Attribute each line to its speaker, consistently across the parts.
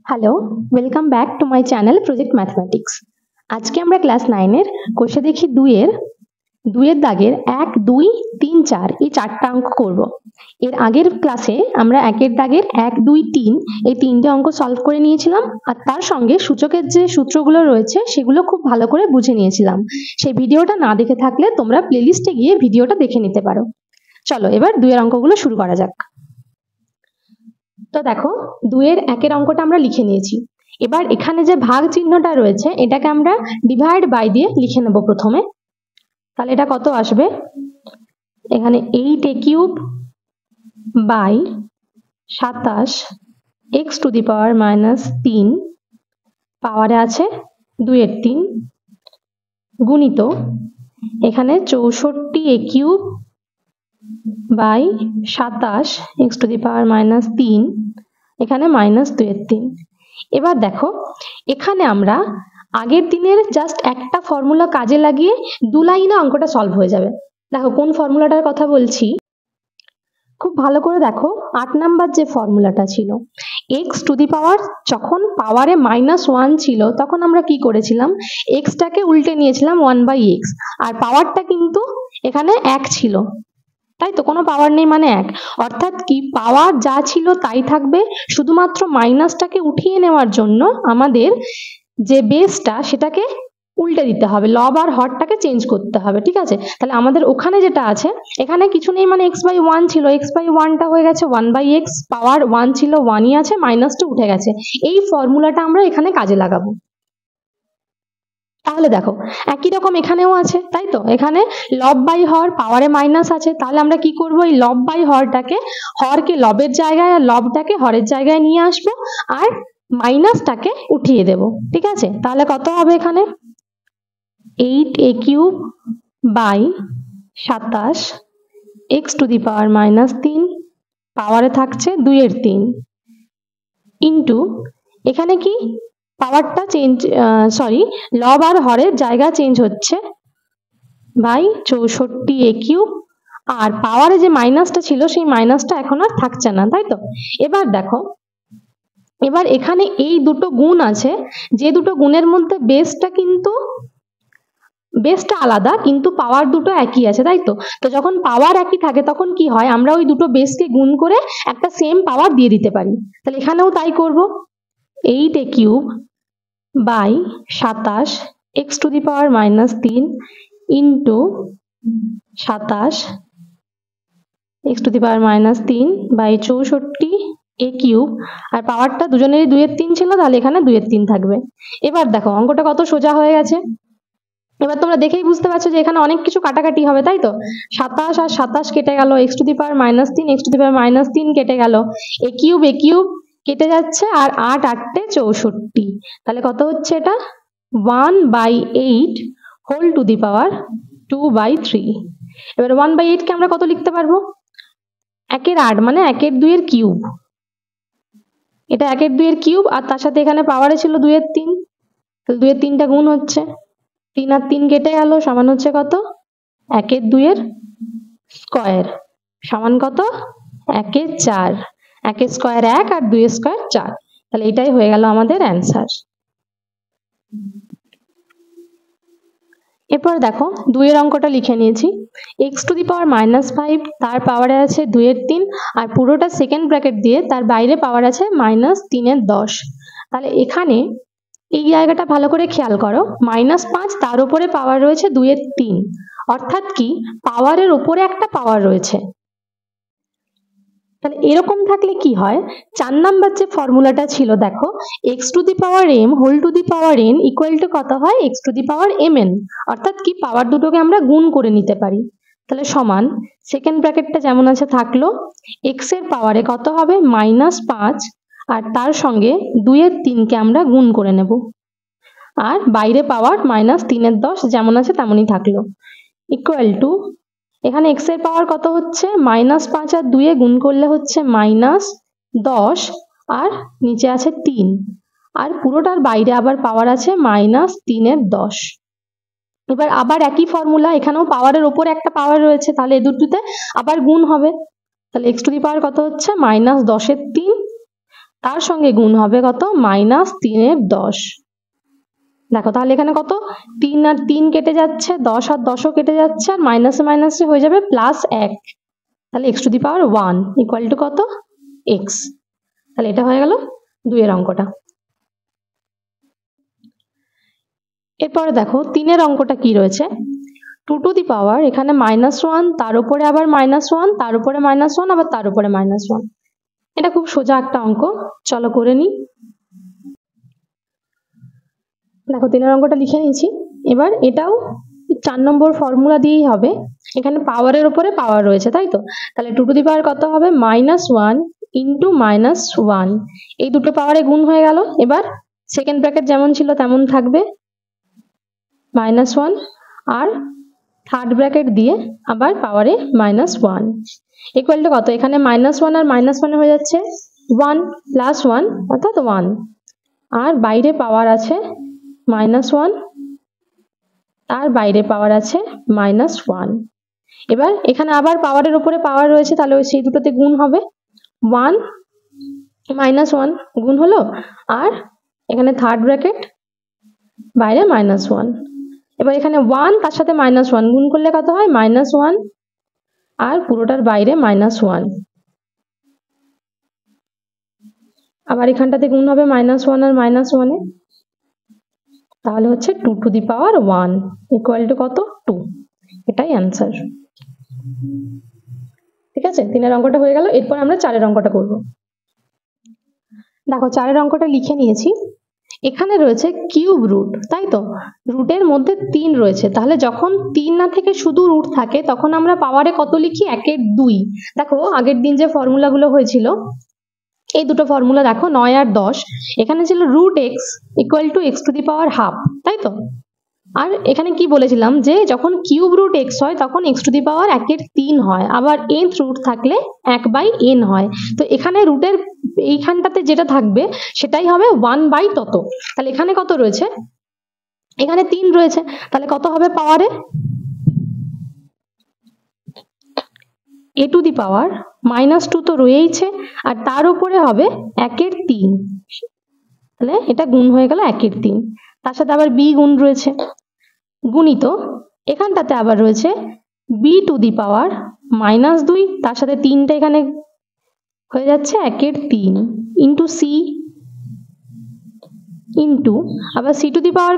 Speaker 1: Hello, welcome back to my channel project mathematics. আজকে আমরা class 9-এর কোষে দেখি 2-এর দাগের 1, 2, 3, 4 এই 4টা অঙ্ক করব। এর আগের ক্লাসে আমরা 1-এর দাগের 1, 2, 3 এই 3টে অঙ্ক সলভ করে নিয়েছিলাম, আর তার সঙ্গে সূচকের যে সূত্রগুলো রয়েছে সেগুলো খুব ভালো করে বুঝে নিয়েছিলাম। সেই ভিডিওটা না দেখে থাকলে তোমরা প্লেলিস্টে গিয়ে ভিডিওটা দেখে নিতে পারো। চলো এবার 2-এর অঙ্কগুলো শুরু করা যাক। তো দেখো 2-এর 1-এর অঙ্কটা আমরা লিখে নিয়েছি। এবার এখানে যে ভাগ চিহ্নটা রয়েছে এটাকে আমরা ডিভাইড বাই দিয়ে লিখে নেব প্রথমে। তাহলে এটা কত আসবে? এখানে 8a cube by 27 x to the power -3 পাওয়ারে আছে 2-এর 3 গুণিত এখানে 64a cube by 27 x to the power -3 এখানে -2-এর 3। এবার দেখো এখানে আমরা আগের দিনের জাস্ট একটা ফর্মুলা কাজে লাগিয়ে 2 লাইনে অঙ্কটা সলভ হয়ে যাবে। দেখো কোন ফর্মুলাটার কথা বলছি, খুব ভালো করে দেখো। 8 নাম্বার যে ফর্মুলাটা ছিল, x টু দি পাওয়ার যখন পাওয়ারে -1 ছিল তখন আমরা কি করেছিলাম, x টাকে উল্টে নিয়েছিলাম 1/x, আর পাওয়ারটা কিন্তু এখানে 1 ছিল, তাই তো, কোনো পাওয়ার নেই মানে 1, অর্থাৎ কি পাওয়ার যা ছিল তাই থাকবে, শুধুমাত্র মাইনাসটাকে উঠিয়ে নেওয়ার জন্য আমাদের যে বেসটা সেটাকে উল্টে দিতে হবে, লব আর হরটাকে চেঞ্জ করতে হবে। ঠিক আছে, তাহলে আমাদের ওখানে যেটা আছে এখানে কিছু নেই, মানে x/1 ছিল, x/1টা হয়ে গেছে 1/x, পাওয়ার 1 ছিল 1ই আছে, মাইনাসটা উঠে গেছে। এই ফর্মুলাটা আমরা এখানে কাজে লাগাবো। তাহলে দেখো একই রকম এখানেও আছে, তাই তো, এখানে লব বাই হর, পাওয়ারে মাইনাস আছে, তাহলে আমরা কি করব, এই লব বাই হরটাকে, হরকে লবের জায়গায় আর লবটাকে হরের জায়গায় নিয়ে আসবো আর মাইনাসটাকে উঠিয়ে দেব। ঠিক আছে, তাহলে কত হবে এখানে 8a cube by 27 x to the power -3 পাওয়ারে থাকছে 2-এর 3 ইন্টু এখানে কি পাওয়ারটা চেঞ্জ, লব আর হরের জায়গা চেঞ্জ হচ্ছে, বাই 64a কিউব, আর পাওয়ারে যে মাইনাসটা ছিল সেই মাইনাসটা এখন আর থাকছে না, তাই তো। এবার দেখো এবার এখানে এই দুটো গুণ আছে, যে দুটো গুণের মধ্যে বেসটা আলাদা কিন্তু পাওয়ার দুটো একই আছে, তাই তো। তো যখন পাওয়ার একই থাকে তখন কি হয়, আমরা ওই দুটো বেসকে গুণ করে একটা সেম পাওয়ার দিয়ে দিতে পারি। তাহলে এখানেও তাই করব, 8a cube by 27 x to the power -3 into 27 x to the power -3 by 64a cube, আর পাওয়ারটা দুজনেরই 2-এর 3 ছিল, তাহলে এখানে 2-এর 3 থাকবে। এবার দেখো অঙ্কটা কত সোজা হয়ে গেছে। এবার তোমরা দেখেই বুঝতে পারছো যে এখানে অনেক কিছু কাটাকাটি হবে, তাই তো। 27 আর 27 কেটে গেল, x to the power -3 x to the power -3 কেটে গেল, a কিউব কেটে যাচ্ছে, আর 8 8 64, তাহলে কত হচ্ছে এটা 1/8 হোল টু দি পাওয়ার 2/3। এবার 1/8 কে আমরা কত লিখতে পারবো, 1-এর 8 মানে 1-এর 2-এর কিউব, এটা 1-এর 2-এর কিউব, আর তার সাথে এখানে পাওয়ারে ছিল 2-এর 3, তাহলে 2-এর 3টা গুণ হচ্ছে, 3 আর 3 কেটে গেল, সমান হচ্ছে কত, 1-এর 2-এর স্কয়ার সমান কত, 1-এর 4, 1-এর স্কয়ার 1 আর 2-এর স্কয়ার 4, তাহলে এটাই হয়ে গেল আমাদের অ্যান্সার। এরপর দেখো 2-এর অঙ্কটা লিখে নিয়েছি, x টু দি পাওয়ার -5 তার পাওয়ারে আছে 2-এর 3, আর পুরোটা সেকেন্ড ব্র্যাকেট দিয়ে তার বাইরে পাওয়ার আছে -3-এর 10। তাহলে এখানে এই জায়গাটা ভালো করে খেয়াল করো, -5 তার উপরে পাওয়ার রয়েছে 2-এর 3, অর্থাৎ কি পাওয়ারের উপরে একটা পাওয়ার রয়েছে। তাহলে এরকম থাকলে কি হয়, 4 নাম্বার যে ফর্মুলাটা ছিল দেখো, x to the power m whole to the power n equal to কত হয়, x to the power mn, অর্থাৎ কি পাওয়ার দুটোকে আমরা গুণ করে নিতে পারি। তাহলে সমান সেকেন্ড ব্র্যাকেটটা যেমন আছে থাকলো, x এর পাওয়ারে কত হবে -5, আর তার সঙ্গে 2-এর 3কে আমরা গুণ করে নেব, আর বাইরে পাওয়ার -3-এর 10 যেমন আছে তেমনই থাকলো, ইকুয়াল টু এখানে x এর পাওয়ার কত হচ্ছে, -5 আর 2-এ গুণ করলে হচ্ছে -10, আর নিচে আছে 3, আর পুরোটার বাইরে আবার পাওয়ার আছে -3-এর 10। এবার আবার একই ফর্মুলা, এখানেও পাওয়ারের ওপরে একটা পাওয়ার রয়েছে, তাহলে এ দুটোতে আবার গুণ হবে, তাহলে x টু দি পাওয়ার কত হচ্ছে -10-এর 3, তার সঙ্গে গুণ হবে কত, -3/10। দেখো তাহলে এখানে কত, 3 আর 3 কেটে যাচ্ছে, 10 আর 10ও কেটে যাচ্ছে, আর মাইনাসে মাইনাসে হয়ে যাবে +1। তাহলে x⁴ ইকুয়াল টু কত, x। তাহলে এটা হয়ে গেল 2 এর অঙ্কটা। এরপরে দেখো 3 এর অঙ্কটা কি রয়েছে, 2 এখানে -1, তার উপরে আবার -1, তার উপরে -1, আবার তার উপরে -1। এটা খুব সোজা একটা অঙ্ক, চলো করে নিই। দেখো 3 এর অঙ্কটা লিখে নিয়েছি। এবার এটাও 4 নম্বর ফর্মুলা দিয়েই হবে। এখানে পাওয়ারের উপরে পাওয়ার রয়েছে, তাই তো? তাহলে 2 কত হবে, -1 ইন্টু -1, এই দুটো পাওয়ারে গুণ হয়ে গেল। এবার সেকেন্ড ব্র্যাকেট যেমন ছিল তেমন থাকবে, -1, আর থার্ড ব্র্যাকেট দিয়ে আবার পাওয়ারে -1 ইকুয়াল টু কত, এখানে -1 আর -1 হয়ে যাচ্ছে 1 + 1 অর্থাৎ 1, আর বাইরে পাওয়ার আছে -1, আর বাইরে পাওয়ার আছে -1। এবার এখানে আবার পাওয়ারের উপরে পাওয়ার রয়েছে, তাহলে সেই দুটোতে গুণ হবে, 1 -1 গুণ হলো, আর এখানে থার্ড ব্র্যাকেট বাইরে -1। এবার এখানে 1 তার সাথে -1 গুণ করলে কত হয়, -1, আর পুরোটার বাইরে -1। আবার এখানটাতে গুণ হবে -1 আর -1 এ, তাহলে হচ্ছে 2⁴ ইকুয়াল টু কত, 2। এটাই অ্যান্সার। ঠিক আছে, 3 এর অঙ্কটা হয়ে গেল। এরপর আমরা 4 এর অঙ্কটা করব। দেখো 4 এর অঙ্কটা লিখে নিয়েছি। এখানে রয়েছে কিউব রুট, তাই তো? রুটের মধ্যে 3 রয়েছে, তাহলে যখন 3 না থেকে শুধু রুট থাকে তখন আমরা পাওয়ারে কত লিখি, 1/2। দেখো আগের দিন যে ফর্মুলাগুলো হয়েছিল, এই দুটো ফর্মুলা দেখো, 9 আর 10, এখানে ছিল √x ইকুয়াল টু x⁻², তাই তো? আর এখানে কি বলেছিলাম, যে যখন কিউব রুট x হয় তখন x⁻1/3 হয়, আবার nth রুট থাকলে 1/n হয়। তো এখানে রুটের এইখানটাতে যেটা থাকবে সেটাই হবে 1/ তত। তাহলে এখানে কত রয়েছে, এখানে 3 রয়েছে, তাহলে কত হবে পাওয়ারে, a⁻2 তো রয়েইছে, আর তার উপরে হবে 1/3, তাহলে এটা গুণ হয়ে গেল 1/3। তার সাথে আবার b গুণ রয়েছে, গুণিত এখানটাতে আবার রয়েছে b⁻2, তার সাথে 3টা এখানে হয়ে যাচ্ছে 1/3 ইন্টু c, ইন্টু আবার c⁻,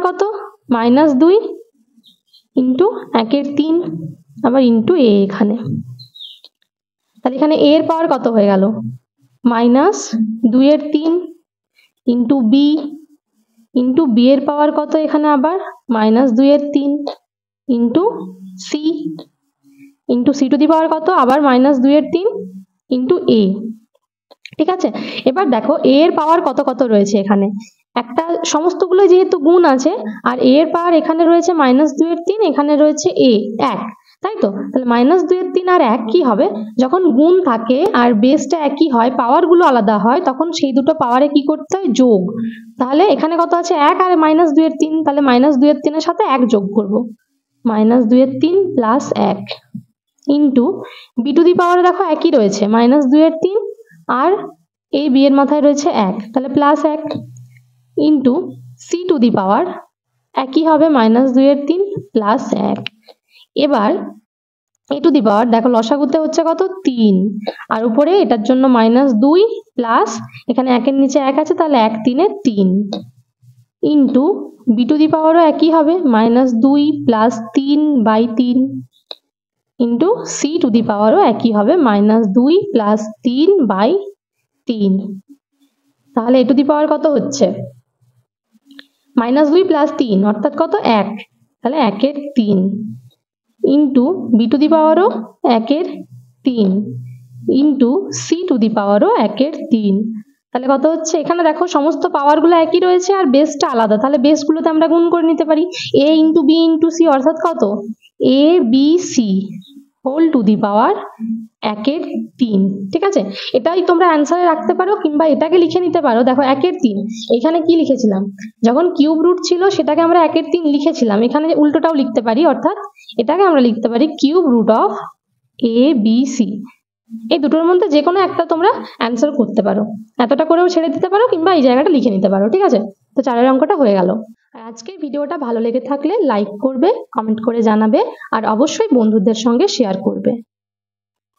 Speaker 1: কত, -2 ইন্টু 1/3, আবার ইন্টু a এখানে। তাহলে এখানে a এর পাওয়ার কত হয়ে গেল, -2/3 ইন্টু b, ইন্টু b এর পাওয়ার কত, এখানে আবার -2/3 ইন্টু c, ইন্টু c⁻, কত, আবার -2/3 ইন্টু a। ঠিক আছে, এবার দেখো a এর পাওয়ার কত কত রয়েছে এখানে, একটা সমস্তগুলো যেহেতু গুণ আছে, আর a এর পাওয়ার এখানে রয়েছে -2/3, এখানে রয়েছে a 1, তাই তো? তাহলে -2/3 আর 1 কি হবে, যখন গুণ থাকে আর বেসটা একই হয়, পাওয়ারগুলো আলাদা হয়, তখন সেই দুটো পাওয়ারে কি করতে হয়, যোগ। তাহলে এখানে কত আছে, 1 আর -2/3, তাহলে -2/3 এর সাথে 1 যোগ করব, -2/3 + 1 ইন্টু b⁻, দেখো একই রয়েছে -2/3, আর এই b এর মাথায় রয়েছে 1, তাহলে +1 ইন্টু c⁻, একই হবে -2/3 + 1। এবার a⁻, দেখো লসাগুতে হচ্ছে কত, 3, আর উপরে এটার জন্য -2 প্লাস এখানে 1 এর নিচে 1 আছে, তাহলে 1 3 এ 3 ইন্টু b⁻ও একই হবে, -2 + 3/3 ইন্টু c⁻ও একই হবে, -2 + 3/3। তাহলে a⁻, কত হচ্ছে, -2 + 3 অর্থাৎ কত, 1, তাহলে 1/3 ইন্টু b⁻ও 1/3 ইন্টু c⁻ও 1/3। তাহলে কত হচ্ছে, এখানে দেখো সমস্ত পাওয়ারগুলো একই রয়েছে আর বেসটা আলাদা, তাহলে বেসগুলোতে আমরা গুণ করে নিতে পারি, a into b into c অর্থাৎ কত, abc হোল টু দি পাওয়ার 1/3। ঠিক আছে, এটাই তোমরা অ্যান্সারে রাখতে পারো, কিংবা এটাকে লিখে নিতে পারো। দেখো 1/3, এখানে কি লিখেছিলাম, যখন কিউব রুট ছিল সেটাকে আমরা 1/3 লিখেছিলাম, এখানে উল্টোটাও লিখতে পারি, অর্থাৎ এটাকে আমরা লিখতে পারি কিউব রুট অফ abc। এই দুটোর মধ্যে যে কোনো একটা তোমরা অ্যান্সার করতে পারো, এতটা করেও ছেড়ে দিতে পারো কিংবা এই জায়গাটা লিখে নিতে পারো। ঠিক আছে, তো 4 অঙ্কটা হয়ে গেল। আর আজকের ভিডিওটা ভালো লেগে থাকলে লাইক করবে, কমেন্ট করে জানাবে আর অবশ্যই বন্ধুদের সঙ্গে শেয়ার করবে।